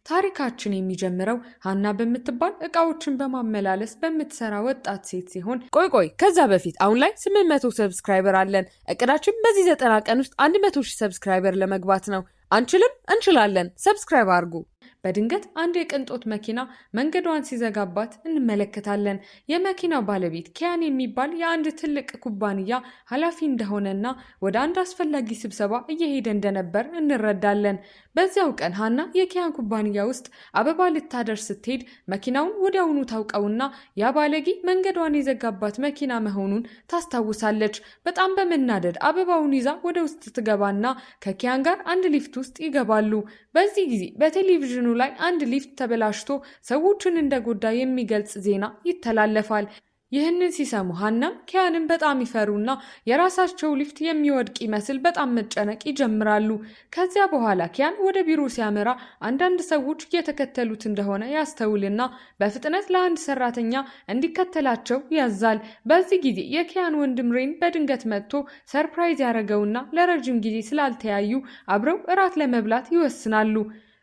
ታሪካችን የሚጀምረው ሀና በምትባል እቃዎችን በማመላለስ በምትሰራ ወጣት ሴት ሲሆን ቆይ ከዛ በፊት አሁን ላይ 800 ሰብስክራይበር አለን። እቅዳችን በዚህ 90 ቀን ውስጥ 100,000 ሰብስክራይበር ለመግባት ነው። አንችልም? እንችላለን። ሰብስክራይብ አድርጉ። በድንገት አንድ የቅንጦት መኪና መንገዷን ሲዘጋባት እንመለከታለን። የመኪናው ባለቤት ኪያን የሚባል የአንድ ትልቅ ኩባንያ ኃላፊ እንደሆነና ወደ አንድ አስፈላጊ ስብሰባ እየሄደ እንደነበር እንረዳለን። በዚያው ቀን ሀና የኪያን ኩባንያ ውስጥ አበባ ልታደርስ ስትሄድ መኪናውን ወዲያውኑ ታውቀውና ያ ባለጌ መንገዷን የዘጋባት መኪና መሆኑን ታስታውሳለች። በጣም በመናደድ አበባውን ይዛ ወደ ውስጥ ትገባና ከኪያን ጋር አንድ ሊፍት ውስጥ ይገባሉ። በዚህ ጊዜ በቴሌቪዥኑ ላይ አንድ ሊፍት ተበላሽቶ ሰዎችን እንደጎዳ የሚገልጽ ዜና ይተላለፋል። ይህንን ሲሰሙ ሀናም ኪያንን በጣም ይፈሩና የራሳቸው ሊፍት የሚወድቅ ይመስል በጣም መጨነቅ ይጀምራሉ። ከዚያ በኋላ ኪያን ወደ ቢሮ ሲያመራ አንዳንድ ሰዎች እየተከተሉት እንደሆነ ያስተውልና በፍጥነት ለአንድ ሰራተኛ እንዲከተላቸው ያዛል። በዚህ ጊዜ የኪያን ወንድም ሬን በድንገት መጥቶ ሰርፕራይዝ ያደረገውና ለረጅም ጊዜ ስላልተያዩ አብረው እራት ለመብላት ይወስናሉ።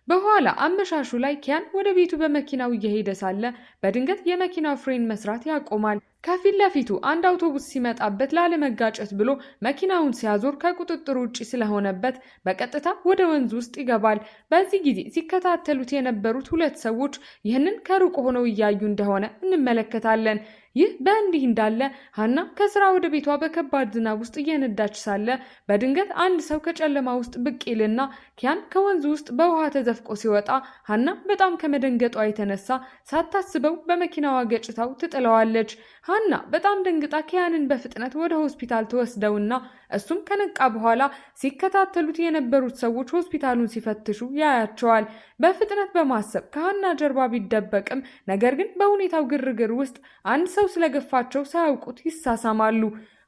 በኋላ አመሻሹ ላይ ኪያን ወደ ቤቱ በመኪናው እየሄደ ሳለ በድንገት የመኪናው ፍሬን መስራት ያቆማል። ከፊት ለፊቱ አንድ አውቶቡስ ሲመጣበት ላለመጋጨት ብሎ መኪናውን ሲያዞር ከቁጥጥር ውጪ ስለሆነበት በቀጥታ ወደ ወንዝ ውስጥ ይገባል። በዚህ ጊዜ ሲከታተሉት የነበሩት ሁለት ሰዎች ይህንን ከሩቅ ሆነው እያዩ እንደሆነ እንመለከታለን። ይህ በእንዲህ እንዳለ ሀና ከስራ ወደ ቤቷ በከባድ ዝናብ ውስጥ እየነዳች ሳለ በድንገት አንድ ሰው ከጨለማ ውስጥ ብቅ ይልና ኪያን ከወንዙ ውስጥ በውሃ ተዘፍቆ ሲወጣ ሀና በጣም ከመደንገጧ የተነሳ ሳታስበው በመኪናዋ ገጭታው ትጥለዋለች። ሀና በጣም ደንግጣ ኪያንን በፍጥነት ወደ ሆስፒታል ትወስደውና እሱም ከነቃ በኋላ ሲከታተሉት የነበሩት ሰዎች ሆስፒታሉን ሲፈትሹ ያያቸዋል። በፍጥነት በማሰብ ከሀና ጀርባ ቢደበቅም ነገር ግን በሁኔታው ግርግር ውስጥ አንድ ሰው ስለገፋቸው ሳያውቁት ይሳሳማሉ።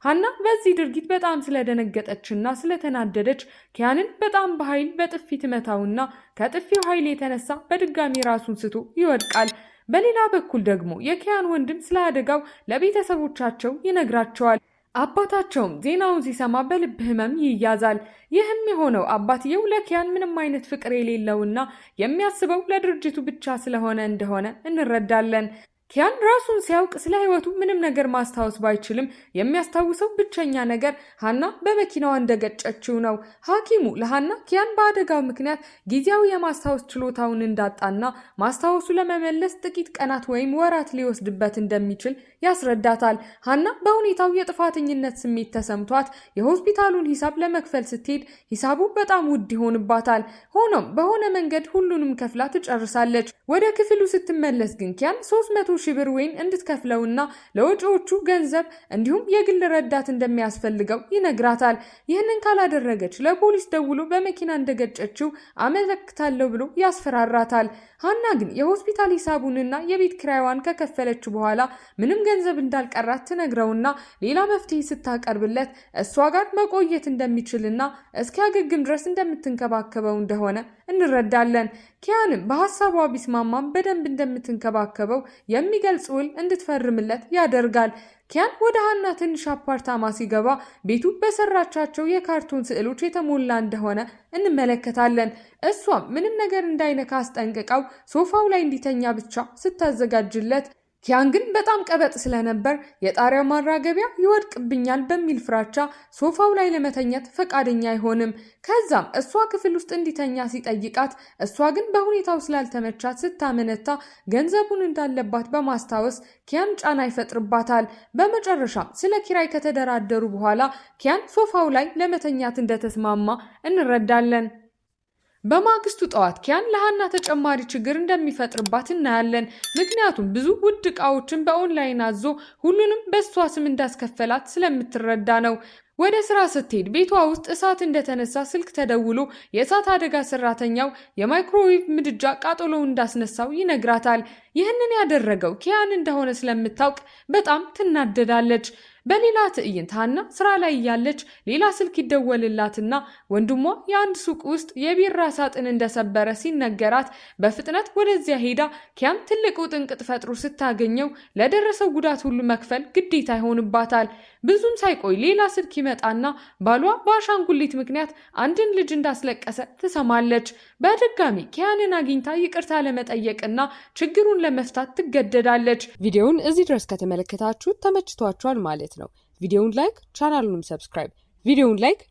ሀና በዚህ ድርጊት በጣም ስለደነገጠችና ስለተናደደች ኪያንን በጣም በኃይል በጥፊ ትመታውና ከጥፊው ኃይል የተነሳ በድጋሚ ራሱን ስቶ ይወድቃል። በሌላ በኩል ደግሞ የኪያን ወንድም ስለ አደጋው ለቤተሰቦቻቸው ይነግራቸዋል። አባታቸውም ዜናውን ሲሰማ በልብ ህመም ይያዛል። ይህም የሆነው አባትየው ለኪያን ምንም አይነት ፍቅር የሌለውና የሚያስበው ለድርጅቱ ብቻ ስለሆነ እንደሆነ እንረዳለን። ኪያን ራሱን ሲያውቅ ስለ ህይወቱ ምንም ነገር ማስታወስ ባይችልም የሚያስታውሰው ብቸኛ ነገር ሀና በመኪናዋ እንደገጨችው ነው። ሐኪሙ ለሀና ኪያን በአደጋው ምክንያት ጊዜያዊ የማስታወስ ችሎታውን እንዳጣና ማስታወሱ ለመመለስ ጥቂት ቀናት ወይም ወራት ሊወስድበት እንደሚችል ያስረዳታል። ሀና በሁኔታው የጥፋተኝነት ስሜት ተሰምቷት የሆስፒታሉን ሂሳብ ለመክፈል ስትሄድ ሂሳቡ በጣም ውድ ይሆንባታል። ሆኖም በሆነ መንገድ ሁሉንም ከፍላ ትጨርሳለች። ወደ ክፍሉ ስትመለስ ግን ኪያን 300,000 ብር ወይን እንድትከፍለውና ለወጪዎቹ ገንዘብ እንዲሁም የግል ረዳት እንደሚያስፈልገው ይነግራታል። ይህንን ካላደረገች ለፖሊስ ደውሎ በመኪና እንደገጨችው አመለክታለሁ ብሎ ያስፈራራታል። ሀና ግን የሆስፒታል ሂሳቡንና የቤት ኪራይዋን ከከፈለች በኋላ ምንም ገንዘብ እንዳልቀራት ትነግረውና ሌላ መፍትሄ ስታቀርብለት እሷ ጋር መቆየት እንደሚችልና እስኪያገግም ድረስ እንደምትንከባከበው እንደሆነ እንረዳለን። ኪያንም በሐሳቧ ቢስማማም በደንብ እንደምትንከባከበው የሚገልጽ ውል እንድትፈርምለት ያደርጋል። ኪያን ወደ ሀና ትንሽ አፓርታማ ሲገባ ቤቱ በሰራቻቸው የካርቱን ስዕሎች የተሞላ እንደሆነ እንመለከታለን። እሷም ምንም ነገር እንዳይነካ አስጠንቅቀው ሶፋው ላይ እንዲተኛ ብቻ ስታዘጋጅለት ኪያን ግን በጣም ቀበጥ ስለነበር የጣሪያው ማራገቢያ ይወድቅብኛል በሚል ፍራቻ ሶፋው ላይ ለመተኛት ፈቃደኛ አይሆንም። ከዛም እሷ ክፍል ውስጥ እንዲተኛ ሲጠይቃት እሷ ግን በሁኔታው ስላልተመቻት ስታመነታ ገንዘቡን እንዳለባት በማስታወስ ኪያን ጫና ይፈጥርባታል። በመጨረሻም ስለ ኪራይ ከተደራደሩ በኋላ ኪያን ሶፋው ላይ ለመተኛት እንደተስማማ እንረዳለን። በማግስቱ ጠዋት ኪያን ለሀና ተጨማሪ ችግር እንደሚፈጥርባት እናያለን። ምክንያቱም ብዙ ውድ ዕቃዎችን በኦንላይን አዞ ሁሉንም በሷ ስም እንዳስከፈላት ስለምትረዳ ነው። ወደ ስራ ስትሄድ ቤቷ ውስጥ እሳት እንደተነሳ ስልክ ተደውሎ የእሳት አደጋ ሰራተኛው የማይክሮዌቭ ምድጃ ቃጠሎው እንዳስነሳው ይነግራታል። ይህንን ያደረገው ኪያን እንደሆነ ስለምታውቅ በጣም ትናደዳለች። በሌላ ትዕይንት ሀና ስራ ላይ ያለች ሌላ ስልክ ይደወልላትና ወንድሟ የአንድ ሱቅ ውስጥ የቢራ ሳጥን እንደሰበረ ሲነገራት በፍጥነት ወደዚያ ሄዳ ኪያን ትልቅ ውጥንቅጥ ፈጥሮ ስታገኘው ለደረሰው ጉዳት ሁሉ መክፈል ግዴታ ይሆንባታል። ብዙም ሳይቆይ ሌላ ስልክ ይመጣና ባሏ በአሻንጉሊት ምክንያት አንድን ልጅ እንዳስለቀሰ ትሰማለች። በድጋሚ ኪያንን አግኝታ ይቅርታ ለመጠየቅና ችግሩን ለመፍታት ትገደዳለች። ቪዲዮውን እዚህ ድረስ ከተመለከታችሁ ተመችቷችኋል ማለት ነው። ቪዲዮውን ላይክ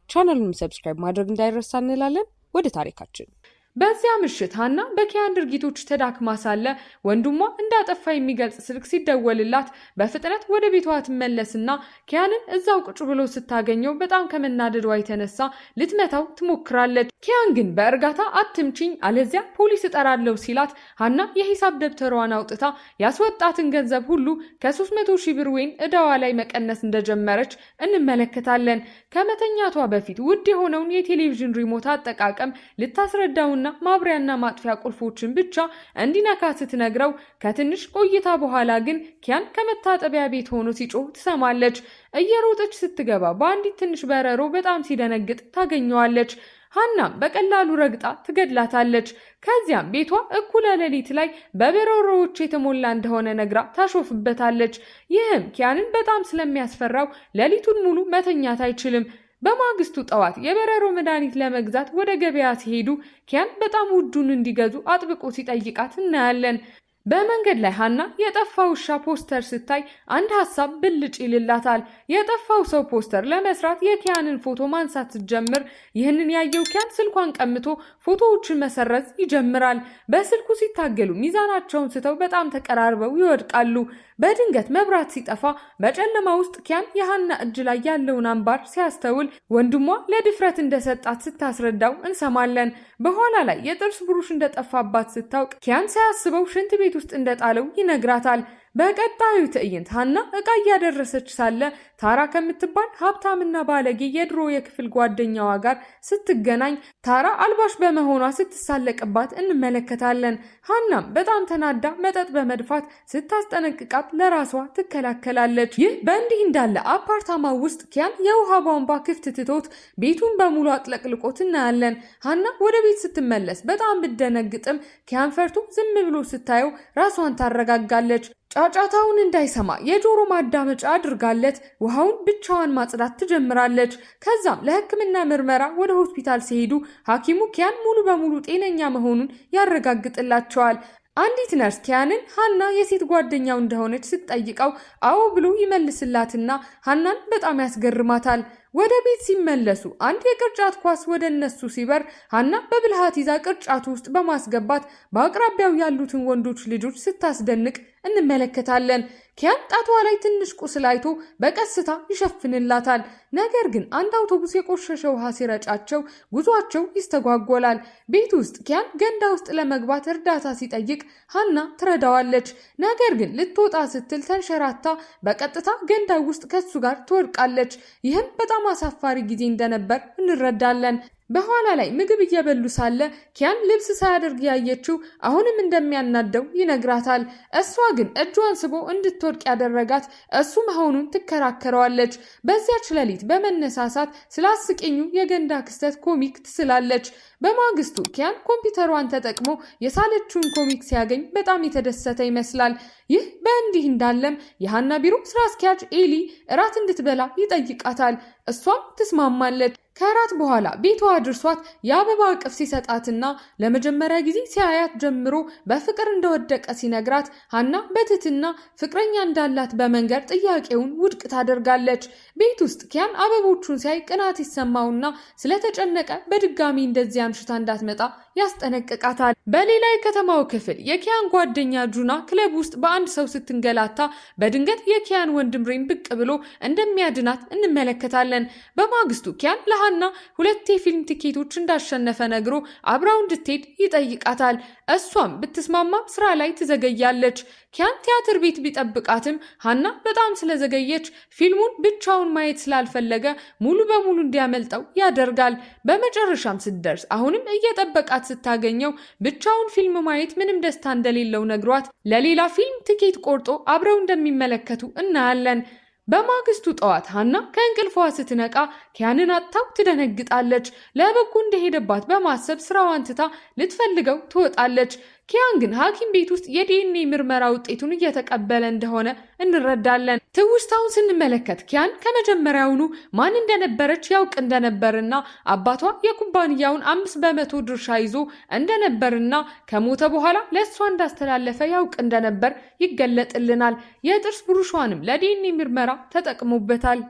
ቻናሉንም ሰብስክራይብ ማድረግ እንዳይረሳ እንላለን። ወደ ታሪካችን በዚያ ምሽት ሀና በኪያን ድርጊቶች ተዳክማ ሳለ ወንድሟ እንዳጠፋ የሚገልጽ ስልክ ሲደወልላት በፍጥነት ወደ ቤቷ ትመለስና ኪያንን እዛው ቁጭ ብሎ ስታገኘው በጣም ከመናደዷ የተነሳ ልትመታው ትሞክራለች። ኪያን ግን በእርጋታ አትምቺኝ አለዚያ ፖሊስ እጠራለሁ ሲላት ሀና የሂሳብ ደብተሯን አውጥታ ያስወጣትን ገንዘብ ሁሉ ከ300,000 ብር ወይን እዳዋ ላይ መቀነስ እንደጀመረች እንመለከታለን። ከመተኛቷ በፊት ውድ የሆነውን የቴሌቪዥን ሪሞት አጠቃቀም ልታስረዳውና ማብሪያና ማጥፊያ ቁልፎችን ብቻ እንዲነካ ስትነግረው ከትንሽ ቆይታ በኋላ ግን ኪያን ከመታጠቢያ ቤት ሆኖ ሲጮህ ትሰማለች። እየሮጠች ስትገባ በአንዲት ትንሽ በረሮ በጣም ሲደነግጥ ታገኘዋለች። ሀናም በቀላሉ ረግጣ ትገድላታለች። ከዚያም ቤቷ እኩለ ሌሊት ላይ በበረሮዎች የተሞላ እንደሆነ ነግራ ታሾፍበታለች። ይህም ኪያንን በጣም ስለሚያስፈራው ሌሊቱን ሙሉ መተኛት አይችልም። በማግስቱ ጠዋት የበረሮ መድኃኒት ለመግዛት ወደ ገበያ ሲሄዱ ኪያን በጣም ውዱን እንዲገዙ አጥብቆ ሲጠይቃት እናያለን። በመንገድ ላይ ሀና የጠፋ ውሻ ፖስተር ስታይ አንድ ሀሳብ ብልጭ ይልላታል። የጠፋው ሰው ፖስተር ለመስራት የኪያንን ፎቶ ማንሳት ስትጀምር ይህንን ያየው ኪያን ስልኳን ቀምቶ ፎቶዎችን መሰረዝ ይጀምራል። በስልኩ ሲታገሉ ሚዛናቸውን ስተው በጣም ተቀራርበው ይወድቃሉ። በድንገት መብራት ሲጠፋ በጨለማ ውስጥ ኪያን የሀና እጅ ላይ ያለውን አምባር ሲያስተውል ወንድሟ ለድፍረት እንደሰጣት ስታስረዳው እንሰማለን። በኋላ ላይ የጥርስ ብሩሽ እንደጠፋባት ስታውቅ ኪያን ሳያስበው ሽንት ቤት ውስጥ እንደጣለው ይነግራታል። በቀጣዩ ትዕይንት ሀና እቃ እያደረሰች ሳለ ታራ ከምትባል ሀብታምና ባለጌ የድሮ የክፍል ጓደኛዋ ጋር ስትገናኝ ታራ አልባሽ በመሆኗ ስትሳለቅባት እንመለከታለን። ሀናም በጣም ተናዳ መጠጥ በመድፋት ስታስጠነቅቃት ለራሷ ትከላከላለች። ይህ በእንዲህ እንዳለ አፓርታማ ውስጥ ኪያን የውሃ ቧንቧ ክፍት ትቶት ቤቱን በሙሉ አጥለቅልቆት እናያለን። ሀና ወደ ቤት ስትመለስ በጣም ብደነግጥም ኪያን ፈርቶ ዝም ብሎ ስታየው ራሷን ታረጋጋለች። ጫጫታውን እንዳይሰማ የጆሮ ማዳመጫ አድርጋለት ውሃውን ብቻዋን ማጽዳት ትጀምራለች። ከዛም ለሕክምና ምርመራ ወደ ሆስፒታል ሲሄዱ ሐኪሙ ኪያን ሙሉ በሙሉ ጤነኛ መሆኑን ያረጋግጥላቸዋል። አንዲት ነርስ ኪያንን ሀና የሴት ጓደኛው እንደሆነች ስትጠይቀው አዎ ብሎ ይመልስላትና ሀናን በጣም ያስገርማታል። ወደ ቤት ሲመለሱ አንድ የቅርጫት ኳስ ወደ እነሱ ሲበር ሀና በብልሃት ይዛ ቅርጫቱ ውስጥ በማስገባት በአቅራቢያው ያሉትን ወንዶች ልጆች ስታስደንቅ እንመለከታለን። ኪያን ጣቷ ላይ ትንሽ ቁስል አይቶ በቀስታ ይሸፍንላታል። ነገር ግን አንድ አውቶቡስ የቆሸሸ ውሃ ሲረጫቸው ጉዟቸው ይስተጓጎላል። ቤት ውስጥ ኪያን ገንዳ ውስጥ ለመግባት እርዳታ ሲጠይቅ ሀና ትረዳዋለች። ነገር ግን ልትወጣ ስትል ተንሸራታ በቀጥታ ገንዳ ውስጥ ከሱ ጋር ትወድቃለች። ይህም በጣም አሳፋሪ ጊዜ እንደነበር እንረዳለን። በኋላ ላይ ምግብ እየበሉ ሳለ ኪያን ልብስ ሳያደርግ ያየችው አሁንም እንደሚያናደው ይነግራታል። እሷ ግን እጇን ስቦ እንድትወድቅ ያደረጋት እሱ መሆኑን ትከራከረዋለች። በዚያች ሌሊት በመነሳሳት ስላስቂኙ የገንዳ ክስተት ኮሚክ ትስላለች። በማግስቱ ኪያን ኮምፒውተሯን ተጠቅሞ የሳለችውን ኮሚክ ሲያገኝ በጣም የተደሰተ ይመስላል። ይህ በእንዲህ እንዳለም የሀና ቢሮ ስራ አስኪያጅ ኤሊ እራት እንድትበላ ይጠይቃታል። እሷም ትስማማለች። ከራት በኋላ ቤቷ አድርሷት የአበባ እቅፍ ሲሰጣትና ለመጀመሪያ ጊዜ ሲያያት ጀምሮ በፍቅር እንደወደቀ ሲነግራት ሀና በትህትና ፍቅረኛ እንዳላት በመንገር ጥያቄውን ውድቅ ታደርጋለች። ቤት ውስጥ ኪያን አበቦቹን ሲያይ ቅናት ይሰማውና ስለተጨነቀ በድጋሚ እንደዚህ አምሽታ እንዳትመጣ ያስጠነቅቃታል። በሌላ የከተማው ክፍል የኪያን ጓደኛ ጁና ክለብ ውስጥ በአንድ ሰው ስትንገላታ በድንገት የኪያን ወንድም ሬም ብቅ ብሎ እንደሚያድናት እንመለከታለን። በማግስቱ ኪያን ለሀና 2 የፊልም ቲኬቶች እንዳሸነፈ ነግሮ አብራው እንድትሄድ ይጠይቃታል። እሷም ብትስማማም ስራ ላይ ትዘገያለች። ኪያን ቲያትር ቤት ቢጠብቃትም ሀና በጣም ስለዘገየች ፊልሙን ብቻውን ማየት ስላልፈለገ ሙሉ በሙሉ እንዲያመልጠው ያደርጋል። በመጨረሻም ስትደርስ አሁንም እየጠበቃት ስታገኘው ብቻውን ፊልም ማየት ምንም ደስታ እንደሌለው ነግሯት ለሌላ ፊልም ቲኬት ቆርጦ አብረው እንደሚመለከቱ እናያለን። በማግስቱ ጠዋት ሀና ከእንቅልፏ ስትነቃ ኪያንን አጥታው ትደነግጣለች። ለበጎ እንደሄደባት በማሰብ ስራዋን ትታ ልትፈልገው ትወጣለች። ኪያን ግን ሐኪም ቤት ውስጥ የዲኤንኤ ምርመራ ውጤቱን እየተቀበለ እንደሆነ እንረዳለን። ትውስታውን ስንመለከት ኪያን ከመጀመሪያውኑ ማን እንደነበረች ያውቅ እንደነበርና አባቷ የኩባንያውን 5% ድርሻ ይዞ እንደነበርና ከሞተ በኋላ ለእሷ እንዳስተላለፈ ያውቅ እንደነበር ይገለጥልናል። የጥርስ ብሩሿንም ለዲኤንኤ ምርመራ ተጠቅሞበታል።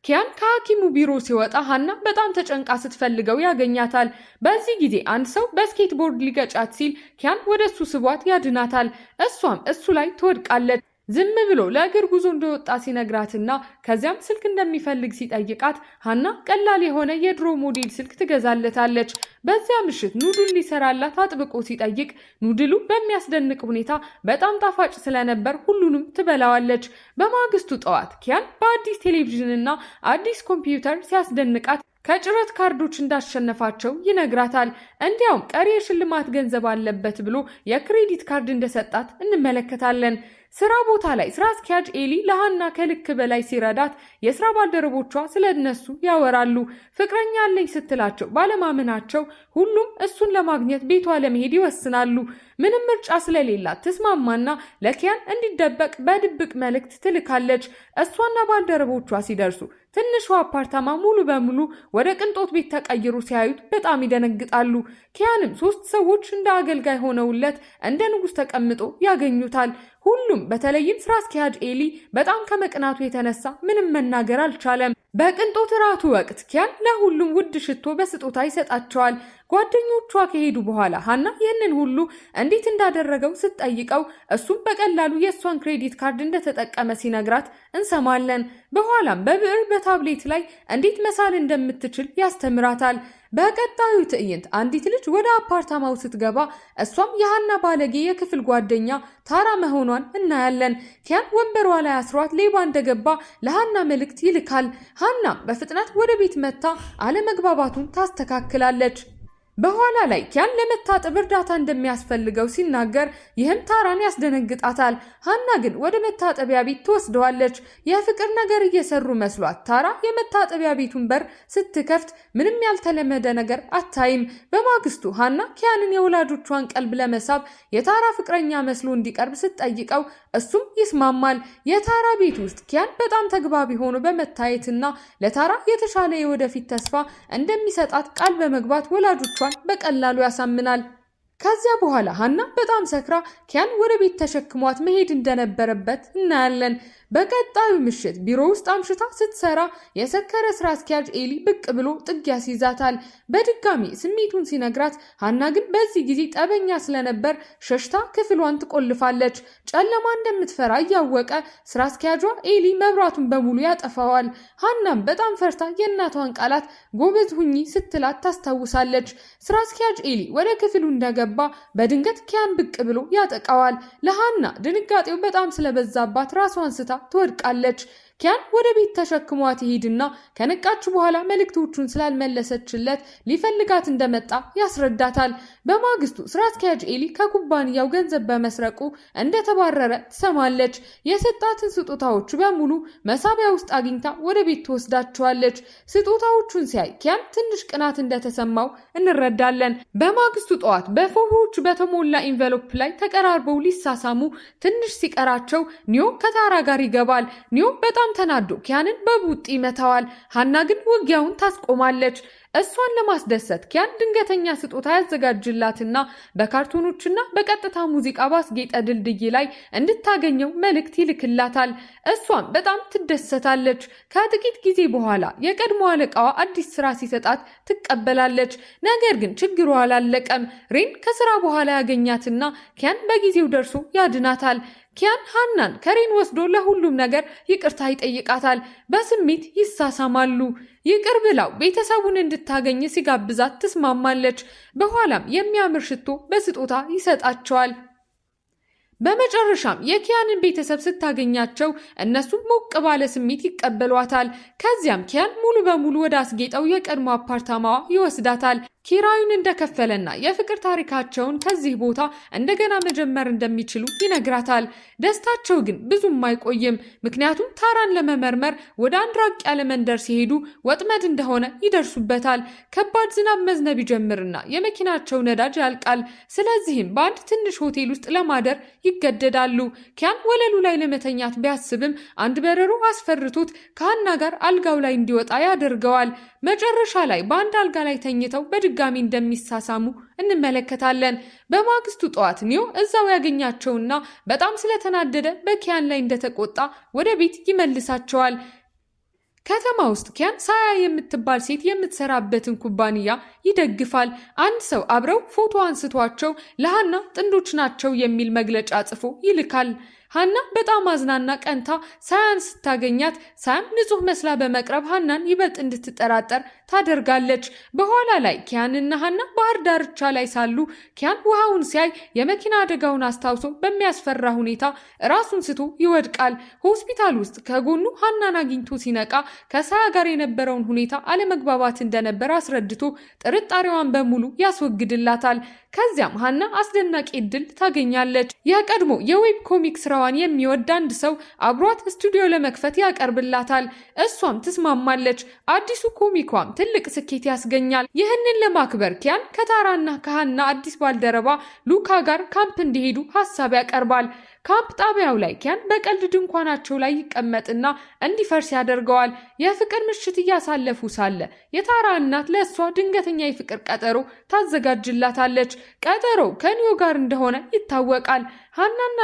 ኪያን ከሐኪሙ ቢሮ ሲወጣ ሀና በጣም ተጨንቃ ስትፈልገው ያገኛታል። በዚህ ጊዜ አንድ ሰው በስኬትቦርድ ሊገጫት ሲል ኪያን ወደሱ ስቧት ያድናታል። እሷም እሱ ላይ ትወድቃለች። ዝም ብሎ ለእግር ጉዞ እንደወጣ ሲነግራትና ከዚያም ስልክ እንደሚፈልግ ሲጠይቃት ሀና ቀላል የሆነ የድሮ ሞዴል ስልክ ትገዛለታለች። በዚያ ምሽት ኑድል ሊሰራላት አጥብቆ ሲጠይቅ ኑድሉ በሚያስደንቅ ሁኔታ በጣም ጣፋጭ ስለነበር ሁሉንም ትበላዋለች። በማግስቱ ጠዋት ኪያን በአዲስ ቴሌቪዥንና አዲስ ኮምፒውተር ሲያስደንቃት ከጭረት ካርዶች እንዳሸነፋቸው ይነግራታል። እንዲያውም ቀሪ የሽልማት ገንዘብ አለበት ብሎ የክሬዲት ካርድ እንደሰጣት እንመለከታለን። ስራ ቦታ ላይ ስራ አስኪያጅ ኤሊ ለሃና ከልክ በላይ ሲረዳት የስራ ባልደረቦቿ ስለነሱ ያወራሉ። ፍቅረኛ አለኝ ስትላቸው ባለማመናቸው ሁሉም እሱን ለማግኘት ቤቷ ለመሄድ ይወስናሉ። ምንም ምርጫ ስለሌላት ተስማማና ለኪያን እንዲደበቅ በድብቅ መልእክት ትልካለች። እሷና ባልደረቦቿ ሲደርሱ ትንሹ አፓርታማ ሙሉ በሙሉ ወደ ቅንጦት ቤት ተቀይሮ ሲያዩት በጣም ይደነግጣሉ። ኪያንም 3 ሰዎች እንደ አገልጋይ ሆነውለት እንደ ንጉስ ተቀምጦ ያገኙታል። ሁሉም በተለይም ስራ አስኪያጅ ኤሊ በጣም ከመቅናቱ የተነሳ ምንም መናገር አልቻለም። በቅንጦት ራቱ ወቅት ኪያን ለሁሉም ውድ ሽቶ በስጦታ ይሰጣቸዋል። ጓደኞቿ ከሄዱ በኋላ ሀና ይህንን ሁሉ እንዴት እንዳደረገው ስትጠይቀው እሱም በቀላሉ የእሷን ክሬዲት ካርድ እንደተጠቀመ ሲነግራት እንሰማለን። በኋላም በብዕር በታብሌት ላይ እንዴት መሳል እንደምትችል ያስተምራታል። በቀጣዩ ትዕይንት አንዲት ልጅ ወደ አፓርታማው ስትገባ እሷም የሃና ባለጌ የክፍል ጓደኛ ታራ መሆኗን እናያለን። ኪያን ወንበሯ ላይ አስሯት ሌባ እንደገባ ለሃና መልእክት ይልካል። ሃና በፍጥነት ወደ ቤት መታ አለመግባባቱን ታስተካክላለች። በኋላ ላይ ኪያን ለመታጠብ እርዳታ እንደሚያስፈልገው ሲናገር ይህም ታራን ያስደነግጣታል። ሃና ግን ወደ መታጠቢያ ቤት ትወስደዋለች። የፍቅር ነገር እየሰሩ መስሏት ታራ የመታጠቢያ ቤቱን በር ስትከፍት ምንም ያልተለመደ ነገር አታይም። በማግስቱ ሃና ኪያንን የወላጆቿን ቀልብ ለመሳብ የታራ ፍቅረኛ መስሎ እንዲቀርብ ስትጠይቀው እሱም ይስማማል። የታራ ቤት ውስጥ ኪያን በጣም ተግባቢ ሆኖ በመታየትና ለታራ የተሻለ የወደፊት ተስፋ እንደሚሰጣት ቃል በመግባት ወላጆቿ በቀላሉ ያሳምናል። ከዚያ በኋላ ሃና በጣም ሰክራ ኪያን ወደ ቤት ተሸክሟት መሄድ እንደነበረበት እናያለን። በቀጣዩ ምሽት ቢሮ ውስጥ አምሽታ ስትሰራ የሰከረ ስራ አስኪያጅ ኤሊ ብቅ ብሎ ጥግ ያስይዛታል። በድጋሚ ስሜቱን ሲነግራት ሃና ግን በዚህ ጊዜ ጠበኛ ስለነበር ሸሽታ ክፍሏን ትቆልፋለች። ጨለማ እንደምትፈራ እያወቀ ስራ አስኪያጇ ኤሊ መብራቱን በሙሉ ያጠፋዋል። ሃናም በጣም ፈርታ የእናቷን ቃላት ጎበዝ ሁኚ ስትላት ታስታውሳለች። ስራ አስኪያጅ ኤሊ ወደ ክፍሉ እንደገባ በድንገት ኪያን ብቅ ብሎ ያጠቃዋል። ለሃና ድንጋጤው በጣም ስለበዛባት ራሷን ስታ ትወድቃለች። ኪያን ወደ ቤት ተሸክሟት ይሄድና ከነቃች በኋላ መልእክቶቹን ስላልመለሰችለት ሊፈልጋት እንደመጣ ያስረዳታል። በማግስቱ ስራ አስኪያጅ ኤሊ ከኩባንያው ገንዘብ በመስረቁ እንደተባረረ ትሰማለች። የሰጣትን ስጦታዎች በሙሉ መሳቢያ ውስጥ አግኝታ ወደ ቤት ትወስዳቸዋለች። ስጦታዎቹን ሲያይ ኪያን ትንሽ ቅናት እንደተሰማው እንረዳለን። በማግስቱ ጠዋት በፎቶዎች በተሞላ ኢንቨሎፕ ላይ ተቀራርበው ሊሳሳሙ ትንሽ ሲቀራቸው ኒዮ ከታራ ጋር ይገባል። ኒዮ በጣም ተናዶ ኪያንን በቡጢ ይመታዋል። ሃና ግን ውጊያውን ታስቆማለች። እሷን ለማስደሰት ኪያን ድንገተኛ ስጦታ ያዘጋጅላትና በካርቶኖችና በቀጥታ ሙዚቃ ባስጌጠ ድልድይ ላይ እንድታገኘው መልእክት ይልክላታል። እሷም በጣም ትደሰታለች። ከጥቂት ጊዜ በኋላ የቀድሞ አለቃዋ አዲስ ስራ ሲሰጣት ትቀበላለች። ነገር ግን ችግሩ አላለቀም። ሬን ከስራ በኋላ ያገኛትና ኪያን በጊዜው ደርሶ ያድናታል። ኪያን ሃናን ከሬን ወስዶ ለሁሉም ነገር ይቅርታ ይጠይቃታል። በስሜት ይሳሳማሉ። ይቅር ብላው ቤተሰቡን እንድታገኝ ሲጋብዛት ትስማማለች። በኋላም የሚያምር ሽቶ በስጦታ ይሰጣቸዋል። በመጨረሻም የኪያንን ቤተሰብ ስታገኛቸው እነሱም ሞቅ ባለ ስሜት ይቀበሏታል። ከዚያም ኪያን ሙሉ በሙሉ ወደ አስጌጠው የቀድሞ አፓርታማዋ ይወስዳታል። ኪራዩን እንደከፈለና የፍቅር ታሪካቸውን ከዚህ ቦታ እንደገና መጀመር እንደሚችሉ ይነግራታል። ደስታቸው ግን ብዙም አይቆይም። ምክንያቱም ታራን ለመመርመር ወደ አንድ ራቅ ያለ መንደር ሲሄዱ ወጥመድ እንደሆነ ይደርሱበታል። ከባድ ዝናብ መዝነብ ይጀምርና የመኪናቸው ነዳጅ ያልቃል። ስለዚህም በአንድ ትንሽ ሆቴል ውስጥ ለማደር ይገደዳሉ። ኪያን ወለሉ ላይ ለመተኛት ቢያስብም አንድ በረሮ አስፈርቶት ከሃና ጋር አልጋው ላይ እንዲወጣ ያደርገዋል። መጨረሻ ላይ በአንድ አልጋ ላይ ተኝተው በድጋሚ እንደሚሳሳሙ እንመለከታለን። በማግስቱ ጠዋት ኒዮ እዛው ያገኛቸውና በጣም ስለተናደደ በኪያን ላይ እንደተቆጣ ወደ ቤት ይመልሳቸዋል። ከተማ ውስጥ ኪያን ሳያ የምትባል ሴት የምትሰራበትን ኩባንያ ይደግፋል። አንድ ሰው አብረው ፎቶ አንስቷቸው ለሃና ጥንዶች ናቸው የሚል መግለጫ ጽፎ ይልካል። ሃና በጣም አዝናና ቀንታ ሳያን ስታገኛት ሳያም ንጹህ መስላ በመቅረብ ሃናን ይበልጥ እንድትጠራጠር ታደርጋለች። በኋላ ላይ ኪያንና ሃና ባህር ዳርቻ ላይ ሳሉ ኪያን ውሃውን ሲያይ የመኪና አደጋውን አስታውሶ በሚያስፈራ ሁኔታ ራሱን ስቶ ይወድቃል። ሆስፒታል ውስጥ ከጎኑ ሃናን አግኝቶ ሲነቃ ከሳያ ጋር የነበረውን ሁኔታ አለመግባባት እንደነበር አስረድቶ ጥርጣሬዋን በሙሉ ያስወግድላታል። ከዚያም ሃና አስደናቂ እድል ታገኛለች። የቀድሞ የዌብ ኮሚክ ስራዋን የሚወድ አንድ ሰው አብሯት ስቱዲዮ ለመክፈት ያቀርብላታል። እሷም ትስማማለች። አዲሱ ኮሚኳም ትልቅ ስኬት ያስገኛል። ይህንን ለማክበር ኪያን ከታራና ከሃና አዲስ ባልደረባ ሉካ ጋር ካምፕ እንዲሄዱ ሀሳብ ያቀርባል። ካምፕ ጣቢያው ላይ ኪያን በቀልድ ድንኳናቸው ላይ ይቀመጥና እንዲፈርስ ያደርገዋል። የፍቅር ምሽት እያሳለፉ ሳለ የታራ እናት ለእሷ ድንገተኛ የፍቅር ቀጠሮ ታዘጋጅላታለች። ቀጠሮው ከኒዮ ጋር እንደሆነ ይታወቃል። ሃናና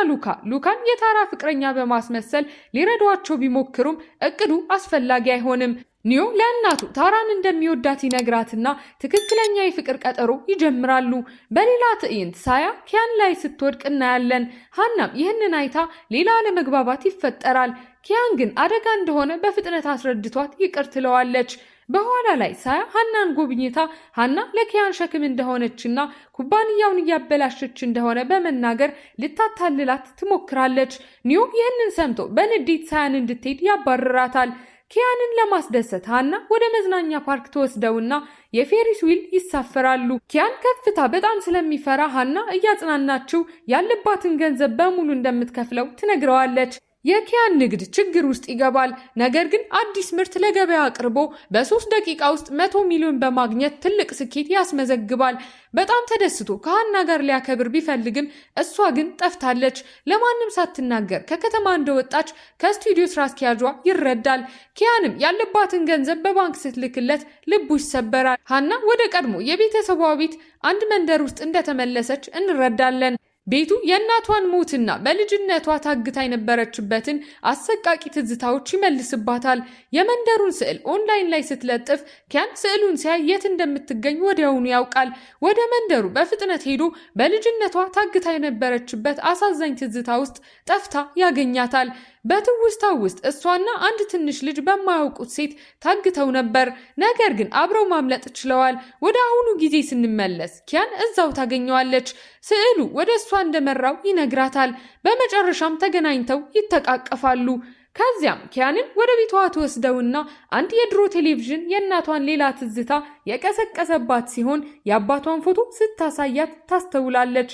ሉካን የታራ ፍቅረኛ በማስመሰል ሊረዷቸው ቢሞክሩም እቅዱ አስፈላጊ አይሆንም። ኒዮ ለእናቱ ታራን እንደሚወዳት ይነግራትና ትክክለኛ የፍቅር ቀጠሮ ይጀምራሉ። በሌላ ትዕይንት ሳያ ኪያን ላይ ስትወድቅ እናያለን። ሃናም ይህንን አይታ ሌላ አለመግባባት ይፈጠራል። ኪያን ግን አደጋ እንደሆነ በፍጥነት አስረድቷት ይቅር ትለዋለች። በኋላ ላይ ሳያ ሃናን ጎብኝታ ሃና ለኪያን ሸክም እንደሆነችና ኩባንያውን እያበላሸች እንደሆነ በመናገር ልታታልላት ትሞክራለች። ኒዮ ይህንን ሰምቶ በንዴት ሳያን እንድትሄድ ያባርራታል። ኪያንን ለማስደሰት ሃና ወደ መዝናኛ ፓርክ ተወስደውና የፌሪስ ዊል ይሳፈራሉ። ኪያን ከፍታ በጣም ስለሚፈራ ሃና እያጽናናችው ያለባትን ገንዘብ በሙሉ እንደምትከፍለው ትነግረዋለች። የኪያን ንግድ ችግር ውስጥ ይገባል። ነገር ግን አዲስ ምርት ለገበያ አቅርቦ በ3 ደቂቃ ውስጥ 100 ሚሊዮን በማግኘት ትልቅ ስኬት ያስመዘግባል። በጣም ተደስቶ ከሃና ጋር ሊያከብር ቢፈልግም እሷ ግን ጠፍታለች። ለማንም ሳትናገር ከከተማ እንደወጣች ከስቱዲዮ ስራ አስኪያጇ ይረዳል። ኪያንም ያለባትን ገንዘብ በባንክ ስትልክለት ልቡ ይሰበራል። ሃና ወደ ቀድሞ የቤተሰቧ ቤት አንድ መንደር ውስጥ እንደተመለሰች እንረዳለን። ቤቱ የእናቷን ሞትና በልጅነቷ ታግታ የነበረችበትን አሰቃቂ ትዝታዎች ይመልስባታል። የመንደሩን ስዕል ኦንላይን ላይ ስትለጥፍ ኪያን ስዕሉን ሲያይ የት እንደምትገኝ ወዲያውኑ ያውቃል። ወደ መንደሩ በፍጥነት ሄዶ በልጅነቷ ታግታ የነበረችበት አሳዛኝ ትዝታ ውስጥ ጠፍታ ያገኛታል። በትውስታው ውስጥ እሷና አንድ ትንሽ ልጅ በማያውቁት ሴት ታግተው ነበር። ነገር ግን አብረው ማምለጥ ችለዋል። ወደ አሁኑ ጊዜ ስንመለስ ኪያን እዛው ታገኘዋለች። ስዕሉ ወደ እሷ እንደመራው ይነግራታል። በመጨረሻም ተገናኝተው ይተቃቀፋሉ። ከዚያም ኪያንን ወደ ቤቷ ተወስደውና አንድ የድሮ ቴሌቪዥን የእናቷን ሌላ ትዝታ የቀሰቀሰባት ሲሆን የአባቷን ፎቶ ስታሳያት ታስተውላለች።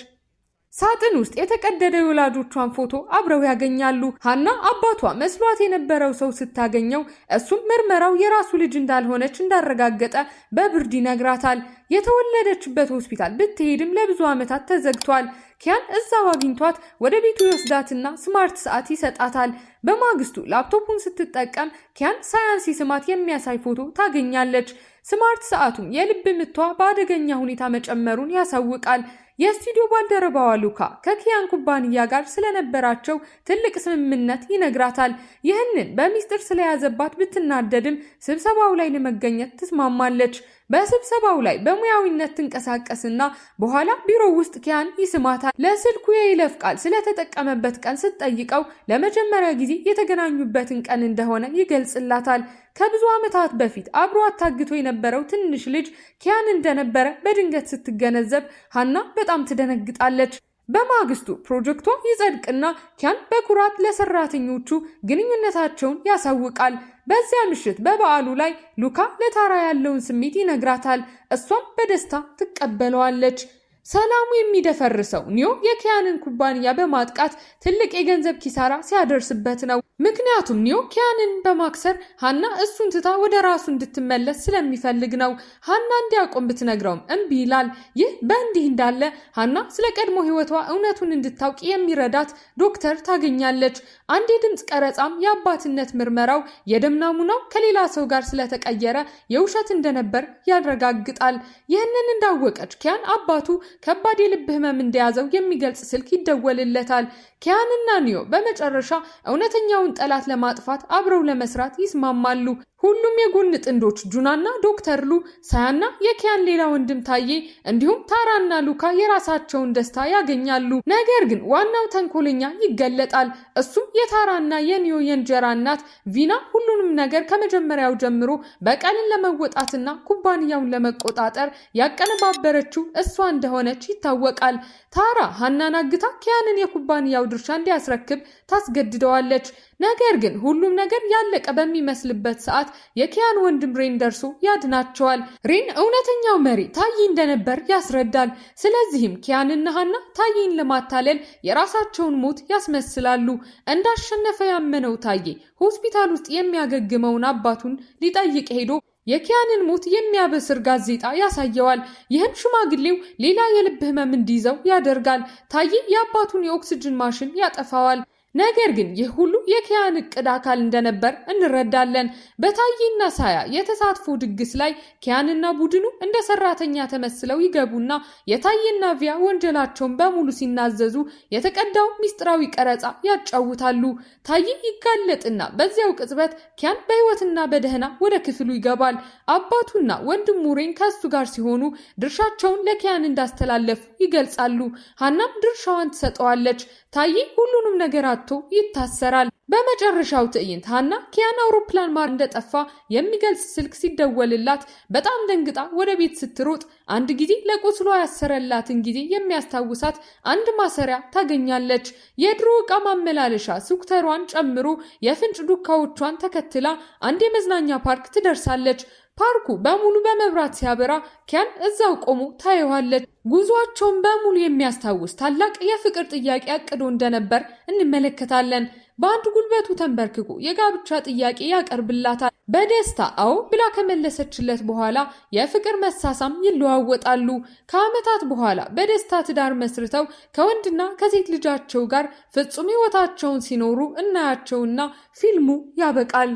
ሳጥን ውስጥ የተቀደደ የወላጆቿን ፎቶ አብረው ያገኛሉ። ሃና አባቷ መስሏት የነበረው ሰው ስታገኘው እሱም ምርመራው የራሱ ልጅ እንዳልሆነች እንዳረጋገጠ በብርድ ይነግራታል። የተወለደችበት ሆስፒታል ብትሄድም ለብዙ ዓመታት ተዘግቷል። ኪያን እዛው አግኝቷት ወደ ቤቱ ይወስዳትና ስማርት ሰዓት ይሰጣታል። በማግስቱ ላፕቶፑን ስትጠቀም ኪያን ሳያን ሲስማት የሚያሳይ ፎቶ ታገኛለች። ስማርት ሰዓቱም የልብ ምቷ በአደገኛ ሁኔታ መጨመሩን ያሳውቃል። የስቱዲዮ ባልደረባዋ ሉካ ከኪያን ኩባንያ ጋር ስለነበራቸው ትልቅ ስምምነት ይነግራታል። ይህንን በሚስጥር ስለያዘባት ብትናደድም ስብሰባው ላይ ለመገኘት ትስማማለች። በስብሰባው ላይ በሙያዊነት ትንቀሳቀስና በኋላ ቢሮ ውስጥ ኪያን ይስማታል። ለስልኩ የይለፍ ቃል ስለተጠቀመበት ቀን ስትጠይቀው ለመጀመሪያ ጊዜ የተገናኙበትን ቀን እንደሆነ ይገልጽላታል። ከብዙ ዓመታት በፊት አብሯት ታግቶ የነበረው ትንሽ ልጅ ኪያን እንደነበረ በድንገት ስትገነዘብ ሃና በጣም ትደነግጣለች። በማግስቱ ፕሮጀክቷ ይጸድቅና ኪያን በኩራት ለሰራተኞቹ ግንኙነታቸውን ያሳውቃል። በዚያ ምሽት በበዓሉ ላይ ሉካ ለታራ ያለውን ስሜት ይነግራታል። እሷም በደስታ ትቀበለዋለች። ሰላሙ የሚደፈርሰው ኒዮ የኪያንን ኩባንያ በማጥቃት ትልቅ የገንዘብ ኪሳራ ሲያደርስበት ነው። ምክንያቱም ኒዮ ኪያንን በማክሰር ሃና እሱን ትታ ወደ ራሱ እንድትመለስ ስለሚፈልግ ነው። ሃና እንዲያቆም ብትነግረውም እምቢ ይላል። ይህ በእንዲህ እንዳለ ሃና ስለ ቀድሞ ህይወቷ እውነቱን እንድታውቅ የሚረዳት ዶክተር ታገኛለች። አንድ የድምፅ ቀረጻም የአባትነት ምርመራው የደም ናሙናው ከሌላ ሰው ጋር ስለተቀየረ የውሸት እንደነበር ያረጋግጣል። ይህንን እንዳወቀች ኪያን አባቱ ከባድ የልብ ህመም እንደያዘው የሚገልጽ ስልክ ይደወልለታል። ኪያንና ኒዮ በመጨረሻ እውነተኛውን ጠላት ለማጥፋት አብረው ለመስራት ይስማማሉ። ሁሉም የጎን ጥንዶች ጁናና ዶክተር ሉ፣ ሳያና የኪያን ሌላ ወንድም ታዬ እንዲሁም ታራና ሉካ የራሳቸውን ደስታ ያገኛሉ። ነገር ግን ዋናው ተንኮለኛ ይገለጣል። እሱም የታራና የኒዮ የእንጀራ እናት ቪና ሁሉንም ነገር ከመጀመሪያው ጀምሮ በቀልን ለመወጣትና ኩባንያውን ለመቆጣጠር ያቀነባበረችው እሷ እንደሆነች ይታወቃል። ታራ ሃናን አግታ ኪያንን የኩባንያው ድርሻ እንዲያስረክብ ታስገድደዋለች። ነገር ግን ሁሉም ነገር ያለቀ በሚመስልበት ሰዓት የኪያን ወንድም ሬን ደርሶ ያድናቸዋል። ሬን እውነተኛው መሪ ታዬ እንደነበር ያስረዳል። ስለዚህም ኪያንና ሃና ታዬን ለማታለል የራሳቸውን ሞት ያስመስላሉ። እንዳሸነፈ ያመነው ታዬ ሆስፒታል ውስጥ የሚያገግመውን አባቱን ሊጠይቅ ሄዶ የኪያንን ሞት የሚያበስር ጋዜጣ ያሳየዋል። ይህም ሽማግሌው ሌላ የልብ ህመም እንዲይዘው ያደርጋል። ታዬ የአባቱን የኦክስጅን ማሽን ያጠፋዋል። ነገር ግን ይህ ሁሉ የኪያን እቅድ አካል እንደነበር እንረዳለን። በታዬና ሳያ የተሳትፎ ድግስ ላይ ኪያንና ቡድኑ እንደ ሰራተኛ ተመስለው ይገቡና የታዬና ቪያ ወንጀላቸውን በሙሉ ሲናዘዙ የተቀዳው ሚስጥራዊ ቀረጻ ያጫውታሉ። ታዬ ይጋለጥና በዚያው ቅጽበት ኪያን በህይወትና በደህና ወደ ክፍሉ ይገባል። አባቱና ወንድሙ ሬን ከሱ ጋር ሲሆኑ ድርሻቸውን ለኪያን እንዳስተላለፉ ይገልጻሉ። ሃናም ድርሻዋን ትሰጠዋለች። ታዬ ሁሉንም ነገር አጥቶ ይታሰራል። በመጨረሻው ትዕይንት ሃና ኪያን አውሮፕላን ማር እንደጠፋ የሚገልጽ ስልክ ሲደወልላት በጣም ደንግጣ ወደ ቤት ስትሮጥ አንድ ጊዜ ለቁስሏ ያሰረላትን ጊዜ የሚያስታውሳት አንድ ማሰሪያ ታገኛለች። የድሮ ዕቃ ማመላለሻ ስኩተሯን ጨምሮ የፍንጭ ዱካዎቿን ተከትላ አንድ የመዝናኛ ፓርክ ትደርሳለች። ፓርኩ በሙሉ በመብራት ሲያበራ ኪያን እዛው ቆሞ ታየዋለች። ጉዟቸውን በሙሉ የሚያስታውስ ታላቅ የፍቅር ጥያቄ አቅዶ እንደነበር እንመለከታለን። በአንድ ጉልበቱ ተንበርክኮ የጋብቻ ጥያቄ ያቀርብላታል። በደስታ አዎ ብላ ከመለሰችለት በኋላ የፍቅር መሳሳም ይለዋወጣሉ። ከዓመታት በኋላ በደስታ ትዳር መስርተው ከወንድና ከሴት ልጃቸው ጋር ፍጹም ሕይወታቸውን ሲኖሩ እናያቸውና ፊልሙ ያበቃል።